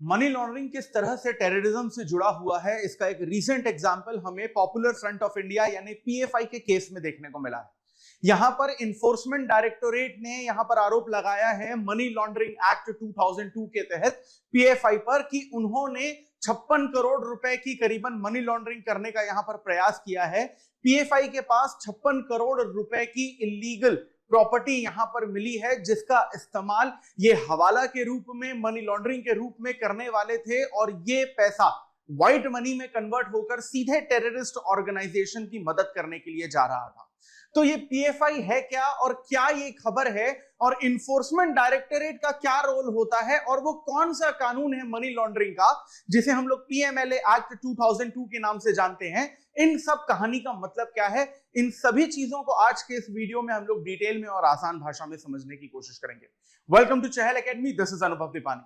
Money laundering किस तरह से टेररिज्म से जुड़ा हुआ है, इसका एक रीसेंट एग्जांपल हमें पॉपुलर फ्रंट ऑफ इंडिया यानी पीएफआई के केस में देखने को मिला है। यहां पर इन्फोर्समेंट डायरेक्टोरेट ने यहां पर आरोप लगाया है मनी लॉन्ड्रिंग एक्ट 2002 के तहत पीएफआई पर कि उन्होंने 56 करोड़ रुपए की करीबन मनी लॉन्ड्रिंग करने का यहां पर प्रयास किया है। पीएफआई के पास 56 करोड़ रुपए की इलीगल प्रॉपर्टी यहां पर मिली है, जिसका इस्तेमाल ये हवाला के रूप में, मनी लॉन्ड्रिंग के रूप में करने वाले थे और ये पैसा व्हाइट मनी में कन्वर्ट होकर सीधे टेररिस्ट ऑर्गेनाइजेशन की मदद करने के लिए जा रहा था। तो ये पीएफआई है क्या और क्या ये खबर है और इन्फोर्समेंट डायरेक्टोरेट का क्या रोल होता है और वो कौन सा कानून है मनी लॉन्ड्रिंग का जिसे हम लोग पीएमएलए एक्ट 2002 के नाम से जानते हैं, इन सब कहानी का मतलब क्या है, इन सभी चीजों को आज के इस वीडियो में हम लोग डिटेल में और आसान भाषा में समझने की कोशिश करेंगे। Welcome to Chahal academy, this is Anubhav Deepani.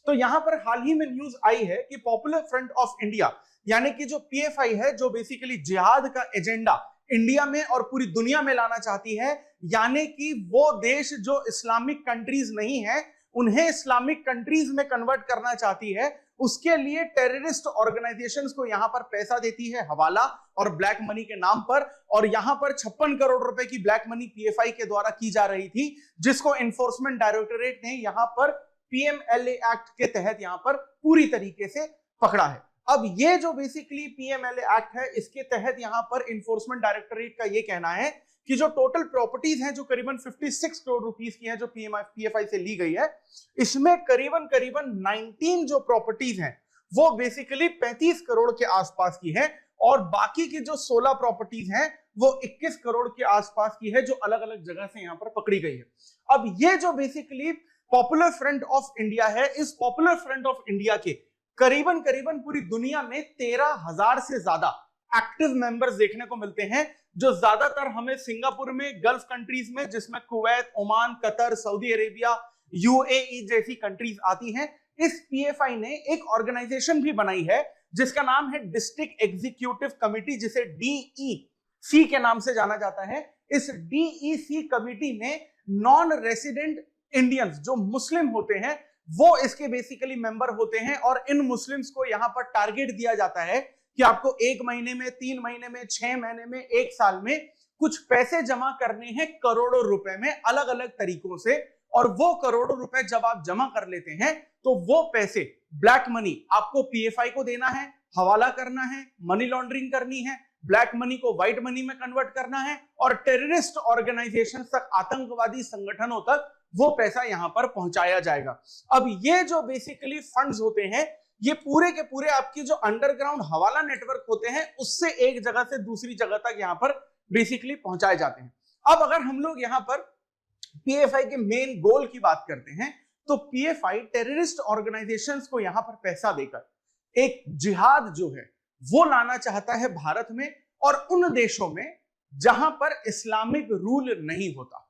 तो यहां पर हाल ही में न्यूज आई है कि पॉपुलर फ्रंट ऑफ इंडिया यानी कि जो पीएफआई है, जो बेसिकली जिहाद का एजेंडा इंडिया में और पूरी दुनिया में लाना चाहती है, यानी कि वो देश जो इस्लामिक कंट्रीज नहीं है उन्हें इस्लामिक कंट्रीज में कन्वर्ट करना चाहती है, उसके लिए टेररिस्ट ऑर्गेनाइजेशंस को यहां पर पैसा देती है हवाला और ब्लैक मनी के नाम पर। और यहां पर 56 करोड़ रुपए की ब्लैक मनी पीएफआई के द्वारा की जा रही थी, जिसको इन्फोर्समेंट डायरेक्टोरेट ने यहां पर पीएमएलए एक्ट के तहत यहां पर पूरी तरीके से पकड़ा है। अब ये जो बेसिकली पीएमएलए एक्ट है, इसके तहत यहां पर इन्फोर्समेंट डायरेक्टोरेट का ये कहना है कि जो टोटल प्रॉपर्टीज हैं जो करीबन 56 करोड़ रुपीस की हैं जो पीएफआई से ली गई है, इसमें करीबन 19 जो प्रॉपर्टीज हैं वो बेसिकली 35 करोड़ के आसपास की है और बाकी की जो 16 प्रॉपर्टीज हैं वो 21 करोड़ के आसपास की है, जो अलग अलग जगह से यहां पर पकड़ी गई है। अब ये जो basically popular front of India है, इस पॉपुलर फ्रंट ऑफ इंडिया के करीबन पूरी दुनिया में 13,000 से ज्यादा एक्टिव मेंबर्स देखने को मिलते हैं, जो ज्यादातर हमें सिंगापुर में, गल्फ कंट्रीज में, जिसमें Kuwait, Oman, Qatar, Saudi Arabia, UAE जैसी कंट्रीज आती हैं। इस पीएफआई ने एक ऑर्गेनाइजेशन भी बनाई है जिसका नाम है डिस्ट्रिक्ट एग्जीक्यूटिव कमिटी, जिसे डीईसी के नाम से जाना जाता है। इस डीईसी कमिटी में नॉन रेसिडेंट इंडियंस जो मुस्लिम होते हैं वो इसके बेसिकली मेंबर होते हैं और इन मुस्लिम्स को यहां पर टारगेट दिया जाता है कि आपको 1 महीने में, 3 महीने में, 6 महीने में, 1 साल में कुछ पैसे जमा करने हैं करोड़ों रुपए में अलग अलग तरीकों से। और वो करोड़ों रुपए जब आप जमा कर लेते हैं तो वो पैसे ब्लैक मनी आपको पीएफआई को देना है, हवाला करना है, मनी लॉन्ड्रिंग करनी है, ब्लैक मनी को व्हाइट मनी में कन्वर्ट करना है और टेररिस्ट ऑर्गेनाइजेशन तक, आतंकवादी संगठनों तक वो पैसा यहां पर पहुंचाया जाएगा। अब ये जो बेसिकली फंड्स होते हैं, ये पूरे के पूरे आपकी जो अंडरग्राउंड हवाला नेटवर्क होते हैं उससे एक जगह से दूसरी जगह तक यहां पर बेसिकली पहुंचाए जाते हैं। अब अगर हम लोग यहां पर पीएफआई के मेन गोल की बात करते हैं तो पीएफआई टेररिस्ट ऑर्गेनाइजेशंस को यहां पर पैसा देकर एक जिहाद जो है वो लाना चाहता है भारत में और उन देशों में जहां पर इस्लामिक रूल नहीं होता।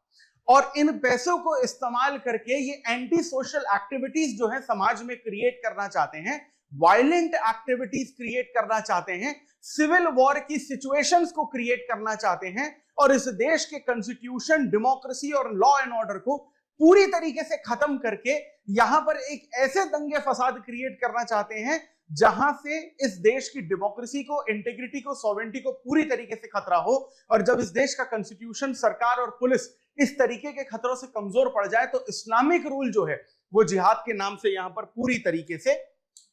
और इन पैसों को इस्तेमाल करके ये एंटी सोशल एक्टिविटीज जो है समाज में क्रिएट करना चाहते हैं, वायलेंट एक्टिविटीज क्रिएट करना चाहते हैं, सिविल वॉर की सिचुएशंस को क्रिएट करना चाहते हैं और इस देश के कॉन्स्टिट्यूशन, डेमोक्रेसी और लॉ एंड ऑर्डर को पूरी तरीके से खत्म करके यहां पर एक ऐसे दंगे फसाद क्रिएट करना चाहते हैं जहां से इस देश की डेमोक्रेसी को, इंटीग्रिटी को, सॉवरेंटी को पूरी तरीके से खतरा हो। और जब इस देश का कॉन्स्टिट्यूशन, सरकार और पुलिस इस तरीके के खतरों से कमजोर पड़ जाए तो इस्लामिक रूल जो है वो जिहाद के नाम से यहां पर पूरी तरीके से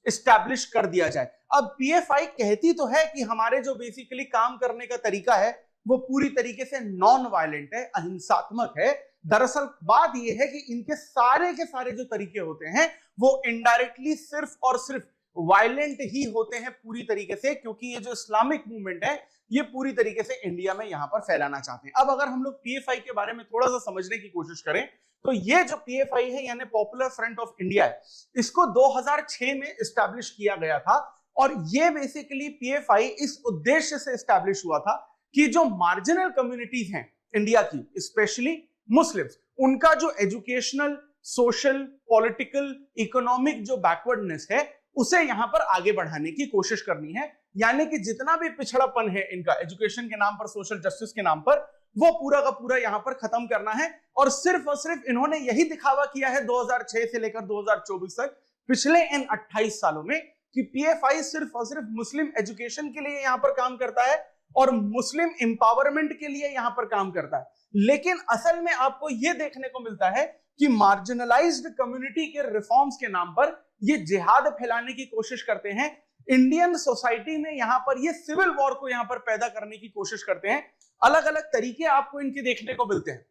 इस्टेब्लिश कर दिया जाए। अब पीएफआई कहती तो है कि हमारे जो बेसिकली काम करने का तरीका है वो पूरी तरीके से नॉन वायलेंट है, अहिंसात्मक है। दरअसल बात यह है कि इनके सारे के सारे जो तरीके होते हैं वो इनडायरेक्टली सिर्फ और सिर्फ वायलेंट ही होते हैं पूरी तरीके से, क्योंकि ये जो इस्लामिक मूवमेंट है ये पूरी तरीके से इंडिया में यहां पर फैलाना चाहते हैं। अब अगर हम लोग पीएफआई के बारे में थोड़ा सा समझने की कोशिश करें तो ये जो पीएफआई है यानी पॉपुलर फ्रंट ऑफ इंडिया है, इसको 2006 में एस्टैब्लिश किया गया था और ये बेसिकली पीएफआई इस उद्देश्य से एस्टैब्लिश हुआ था कि जो मार्जिनल कम्युनिटीज हैं इंडिया की, स्पेशली मुस्लिम्स, उनका जो एजुकेशनल, सोशल, पॉलिटिकल, इकोनॉमिक जो बैकवर्डनेस है उसे यहां पर आगे बढ़ाने की कोशिश करनी है। यानी कि जितना भी पिछड़ापन है इनका एजुकेशन के नाम पर, सोशल जस्टिस के नाम पर, वो पूरा का पूरा यहां पर खत्म करना है। और सिर्फ इन्होंने यही दिखावा किया है 2006 से लेकर 2024 तक पिछले इन 28 सालों में कि पीएफआई सिर्फ और सिर्फ मुस्लिम एजुकेशन के लिए यहां पर काम करता है और मुस्लिम एम्पावरमेंट के लिए यहां पर काम करता है, लेकिन असल में आपको यह देखने को मिलता है कि मार्जिनलाइज्ड कम्युनिटी के रिफॉर्म्स के नाम पर ये जिहाद फैलाने की कोशिश करते हैं। इंडियन सोसाइटी में यहां पर ये सिविल वॉर को यहां पर पैदा करने की कोशिश करते हैं। अलग अलग तरीके आपको इनके देखने को मिलते हैं,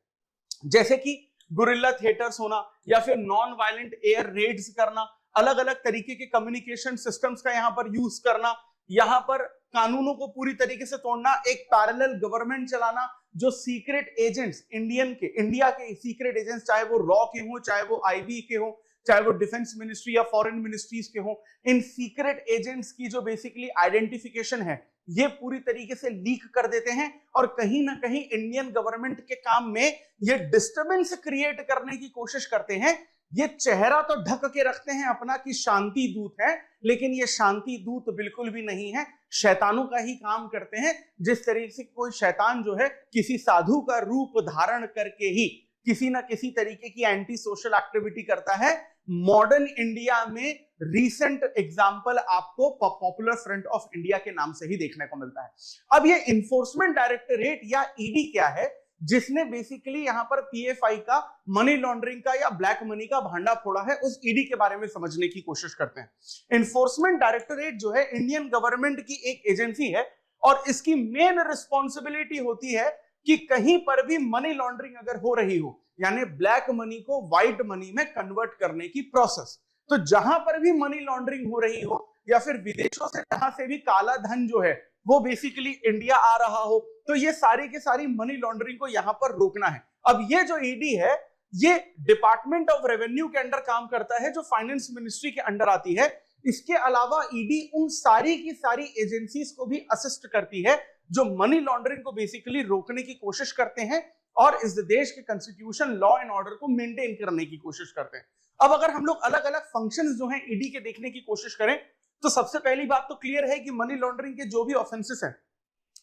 जैसे कि गुरिल्ला थिएटर्स होना या फिर नॉन वायलेंट एयर रेड्स करना, अलग अलग तरीके के कम्युनिकेशन सिस्टम्स का यहां पर यूज करना, यहां पर कानूनों को पूरी तरीके से तोड़ना, एक पैरेलल गवर्नमेंट चलाना, जो सीक्रेट एजेंट्स इंडिया के सीक्रेट एजेंट्स, चाहे वो रॉ के हो, चाहे वो आईबी के हो, चाहे वो डिफेंस मिनिस्ट्री या फॉरेन मिनिस्ट्रीज के हो, इन सीक्रेट एजेंट्स की जो बेसिकली आइडेंटिफिकेशन है ये पूरी तरीके से लीक कर देते हैं और कहीं ना कहीं इंडियन गवर्नमेंट के काम में ये डिस्टर्बेंस क्रिएट करने की कोशिश करते हैं। ये चेहरा तो ढक के रखते हैं अपना कि शांति दूत है, लेकिन ये शांति दूत बिल्कुल भी नहीं है, शैतानों का ही काम करते हैं। जिस तरीके से कोई शैतान जो है किसी साधु का रूप धारण करके ही किसी ना किसी तरीके की एंटी सोशल एक्टिविटी करता है, मॉडर्न इंडिया में रीसेंट एग्जाम्पल आपको पॉपुलर फ्रंट ऑफ इंडिया के नाम से ही देखने को मिलता है। अब ये इन्फोर्समेंट डायरेक्टरेट या ईडी क्या है, जिसने बेसिकली यहां पर पीएफआई का मनी लॉन्ड्रिंग का या ब्लैक मनी का भांडा फोड़ा है, उस ईडी के बारे में समझने की कोशिश करते हैं। इन्फोर्समेंट डायरेक्टरेट जो है इंडियन गवर्नमेंट की एक एजेंसी है और इसकी मेन रिस्पॉन्सिबिलिटी होती है कि कहीं पर भी मनी लॉन्ड्रिंग अगर हो रही हो, यानी ब्लैक मनी को व्हाइट मनी में कन्वर्ट करने की प्रोसेस, तो जहां पर भी मनी लॉन्ड्रिंग हो रही हो या फिर विदेशों से जहां से भी काला धन जो है वो बेसिकली इंडिया आ रहा हो, तो ये सारी के सारी मनी लॉन्ड्रिंग को यहां पर रोकना है। अब ये जो ईडी है ये डिपार्टमेंट ऑफ रेवेन्यू के अंडर काम करता है, जो फाइनेंस मिनिस्ट्री के अंडर आती है। इसके अलावा ईडी उन सारी की सारी एजेंसीज को भी असिस्ट करती है जो मनी लॉन्ड्रिंग को बेसिकली रोकने की कोशिश करते हैं और इस देश के कॉन्स्टिट्यूशन, लॉ एंड ऑर्डर को मेंटेन करने की कोशिश करते हैं। अब अगर हम लोग अलग अलग फंक्शंस जो हैं ईडी के देखने की कोशिश करें, तो सबसे पहली बात तो क्लियर है कि मनी लॉन्ड्रिंग के जो भी ऑफेंसेस हैं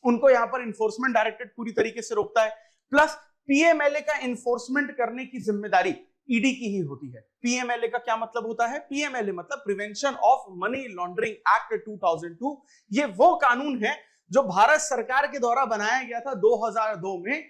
उनको यहां पर इन्फोर्समेंट डायरेक्टरेट पूरी तरीके से रोकता है। प्लस पीएमएलए का इन्फोर्समेंट करने की जिम्मेदारी ईडी की ही होती है। पीएमएलए का क्या मतलब होता है? पीएमएलए मतलब prevention of money laundering act 2002। ये वो कानून है जो भारत सरकार के द्वारा बनाया गया था 2002 में,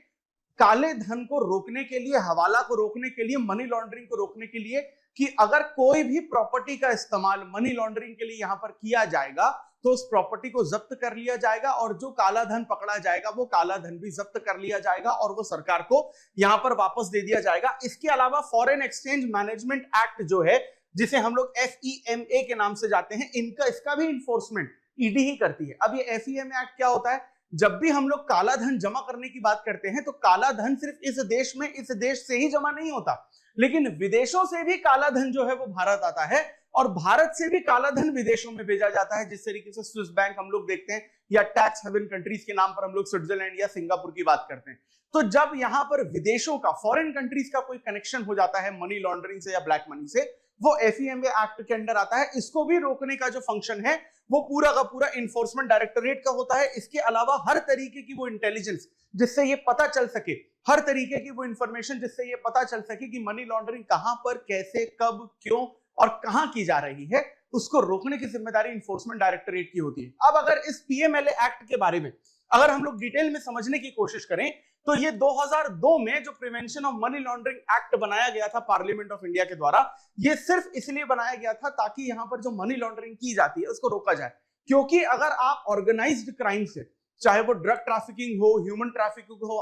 काले धन को रोकने के लिए, हवाला को रोकने के लिए, मनी लॉन्ड्रिंग को रोकने के लिए, कि अगर कोई भी प्रॉपर्टी का इस्तेमाल मनी लॉन्ड्रिंग के लिए यहां पर किया जाएगा तो उस प्रॉपर्टी को जब्त कर लिया जाएगा और जो काला धन पकड़ा जाएगा वो काला धन भी जब्त कर लिया जाएगा और वो सरकार को यहां पर वापस दे दिया जाएगा। इसके अलावा फॉरेन एक्सचेंज मैनेजमेंट एक्ट जो है, जिसे हम लोग FEMA के नाम से जाते हैं, इसका भी इन्फोर्समेंट ईडी ही करती है। अब ये FEMA एक्ट क्या होता है? जब भी हम लोग काला धन जमा करने की बात करते हैं तो काला धन सिर्फ इस देश में, इस देश से ही जमा नहीं होता, लेकिन विदेशों से भी काला धन जो है वो भारत आता है और भारत से भी काला धन विदेशों में भेजा जाता है। जिस तरीके से स्विस बैंक हम लोग देखते हैं या टैक्स हेवन कंट्रीज के नाम पर हम लोग स्विट्जरलैंड या सिंगापुर की बात करते हैं। तो जब यहां पर विदेशों का, फॉरेन कंट्रीज का कोई कनेक्शन हो जाता है मनी लॉन्ड्रिंग से या ब्लैक मनी से, वो FEMA एक्ट के अंडर आता है। इसको भी रोकने का जो फंक्शन है वो पूरा का पूरा इन्फोर्समेंट डायरेक्टरेट का होता है। इसके अलावा हर तरीके की वो इंटेलिजेंस जिससे ये पता चल सके, हर तरीके की वो इंफॉर्मेशन जिससे ये पता चल सके कि मनी लॉन्ड्रिंग कहां पर, कैसे, कब, क्यों और कहां की जा रही है, उसको रोकने की जिम्मेदारी इन्फोर्समेंट डायरेक्टरेट की होती है। अब अगर इस PMLA एक्ट के बारे में अगर हम लोग डिटेल में समझने की कोशिश करें तो ये 2002 में जो prevention of money laundering act बनाया गया था पार्लियामेंट ऑफ इंडिया के द्वारा, ये सिर्फ इसलिए बनाया गया था ताकि यहां पर जो मनी लॉन्ड्रिंग की जाती है उसको रोका जाए। क्योंकि अगर आप ऑर्गेनाइज्ड क्राइम से, चाहे वो ड्रग ट्रैफिकिंग हो, ह्यूमन ट्रैफिकिंग हो,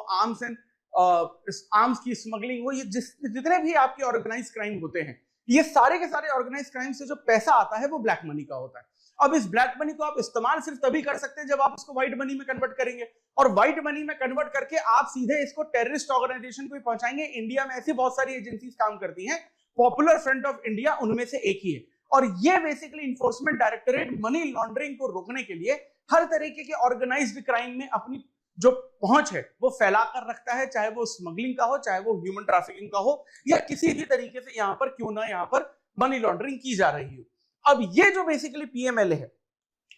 आर्म्स की स्मगलिंग हो, ये जितने भी आपके ऑर्गेनाइज्ड क्राइम होते हैं, ये सारे के सारे ऑर्गेनाइज्ड क्राइम से जो पैसा आता है वो ब्लैक मनी का होता है। अब इस ब्लैक मनी को आप इस्तेमाल सिर्फ तभी कर सकते हैं जब आप उसको व्हाइट मनी में कन्वर्ट करेंगे, और व्हाइट मनी में कन्वर्ट करके आप सीधे इसको टेररिस्ट ऑर्गेनाइजेशन को पहुंचाएंगे। इंडिया में ऐसी बहुत सारी एजेंसीज काम करती हैं, पॉपुलर फ्रंट ऑफ इंडिया उनमें से एक ही है। और ये basically enforcement directorate money laundering को रोकने के लिए हर तरीके के ऑर्गेनाइज्ड क्राइम में अपनी जो पहुंच है वो फैलाकर रखता है, चाहे वो स्मगलिंग का हो, चाहे वो ह्यूमन ट्रैफिकिंग का हो, या किसी भी तरीके से यहां पर क्यों ना यहां पर मनी लॉन्ड्रिंग की जा रही हो। अब ये जो बेसिकली PMLA है,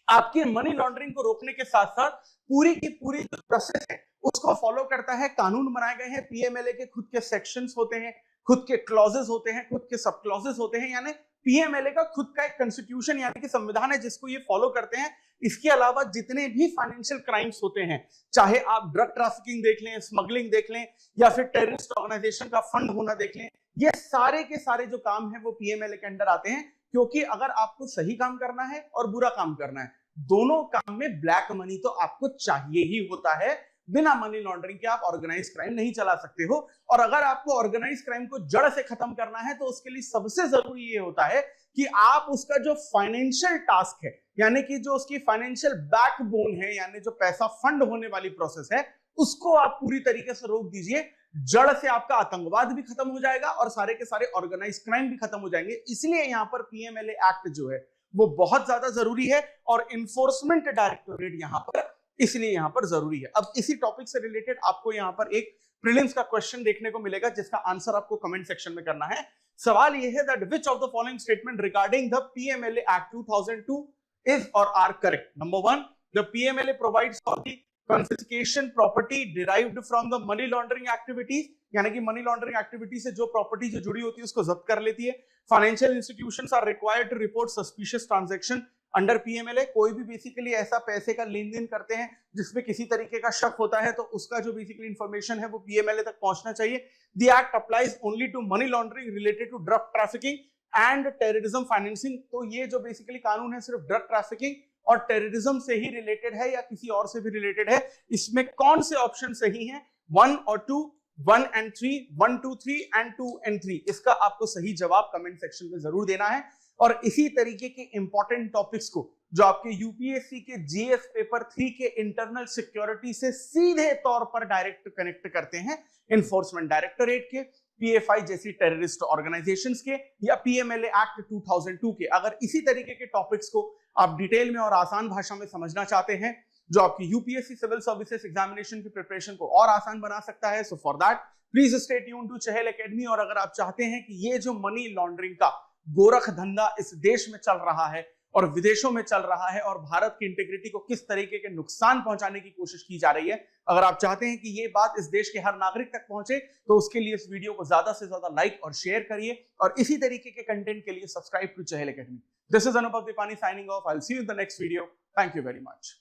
आपकी मनी लॉन्ड्रिंग को रोकने के साथ साथ पूरी की पूरी जो प्रोसेस है उसको फॉलो करता है। कानून बनाए गए हैं, PMLA के खुद के सेक्शंस होते हैं, खुद के क्लॉजेस होते हैं, खुद के सब क्लॉजेस होते हैं, यानी पीएमएलए का खुद का एक कॉन्स्टिट्यूशन यानी कि संविधान है जिसको ये फॉलो करते हैं। इसके अलावा जितने भी फाइनेंशियल क्राइम्स होते हैं, चाहे आप ड्रग ट्रैफिकिंग देख लें, स्मगलिंग देख लें, या फिर टेररिस्ट ऑर्गेनाइजेशन का फंड होना देख लें, ये सारे के सारे जो काम है वो पीएमएलए के अंडर आते हैं। क्योंकि अगर आपको सही काम करना है और बुरा काम करना है, दोनों काम में ब्लैक मनी तो आपको चाहिए ही होता है। बिना मनी लॉन्ड्रिंग के आप ऑर्गेनाइज क्राइम नहीं चला सकते हो। और अगर आपको ऑर्गेनाइज क्राइम को जड़ से खत्म करना है तो उसके लिए सबसे जरूरी ये होता है कि आप उसका जो फाइनेंशियल टास्क है, यानी कि जो उसकी फाइनेंशियल बैकबोन है, यानी जो पैसा फंड होने वाली प्रोसेस है, उसको आप पूरी तरीके से रोक दीजिए। जड़ से आपका आतंकवाद भी खत्म हो जाएगा और सारे के सारे ऑर्गेनाइज क्राइम भी खत्म हो जाएंगे। इसलिए यहां पर पीएमएलए एक्ट जो है वो बहुत ज्यादा जरूरी है और इन्फोर्समेंट डायरेक्टोरेट यहां पर इसलिए यहां पर जरूरी है। अब इसी टॉपिक से रिलेटेड आपको यहां पर एक प्रीलिम्स का क्वेश्चन देखने को मिलेगा जिसका आंसर आपको कमेंट सेक्शन में करना है। सवाल यह है that which of the following statement regarding the PMLA act 2002 is or are correct. Number 1, the PMLA provides for the confiscation property derived from the money laundering activities, यानी कि money laundering activity से जो property जो जुड़ी होती है उसको जब्त कर लेती है। Financial institutions are required to report suspicious transaction under PMLA. कोई भी बेसिकली ऐसा पैसे का लेन देन करते हैं जिसमें किसी तरीके का शक होता है तो उसका जो बेसिकली इंफॉर्मेशन है वो पीएमएलए तक पहुंचना चाहिए। The act applies only to money laundering related to drug trafficking and terrorism financing. तो ये जो बेसिकली कानून है सिर्फ ड्रग ट्रैफिकिंग और टेररिज्म से ही रिलेटेड है या किसी और से भी रिलेटेड है। इसमें कौन से ऑप्शन सही हैं? 1 और 2, 1 and 3, 1, 2, 3 and 2 and 3। इसका आपको सही जवाब कमेंट सेक्शन में जरूर देना है। और इसी तरीके के इंपॉर्टेंट टॉपिक्स को जो आपके यूपीएससी के जीएस पेपर 3 के इंटरनल सिक्योरिटी से सीधे तौर पर डायरेक्ट कनेक्ट करते हैं इन्फोर्समेंट डायरेक्टोरेट के, पीएफआई जैसी टेररिस्ट ऑर्गेनाइजेशंस के, या पीएमएलए एक्ट 2002 के, अगर इसी तरीके के टॉपिक्स को आप डिटेल में और आसान भाषा में समझना चाहते हैं जो आपकी यूपीएससी सिविल सर्विसेज एग्जामिनेशन की प्रिपरेशन को और आसान बना सकता है, so for that please stay tuned to Chahal academy. और अगर आप चाहते हैं कि ये जो मनी लॉन्ड्रिंग का गोरख धंधा इस देश में चल रहा है और विदेशों में चल रहा है और भारत की इंटीग्रिटी को किस तरीके के नुकसान पहुंचाने की कोशिश की जा रही है, अगर आप चाहते हैं कि ये बात इस देश के हर नागरिक तक पहुंचे तो उसके लिए इस वीडियो को ज्यादा से ज्यादा लाइक और शेयर करिए और इसी तरीके के कंटेंट के लिए subscribe to Chahal academy. This is Anubhav Dipani signing off. I will see you in the next video. Thank you very much.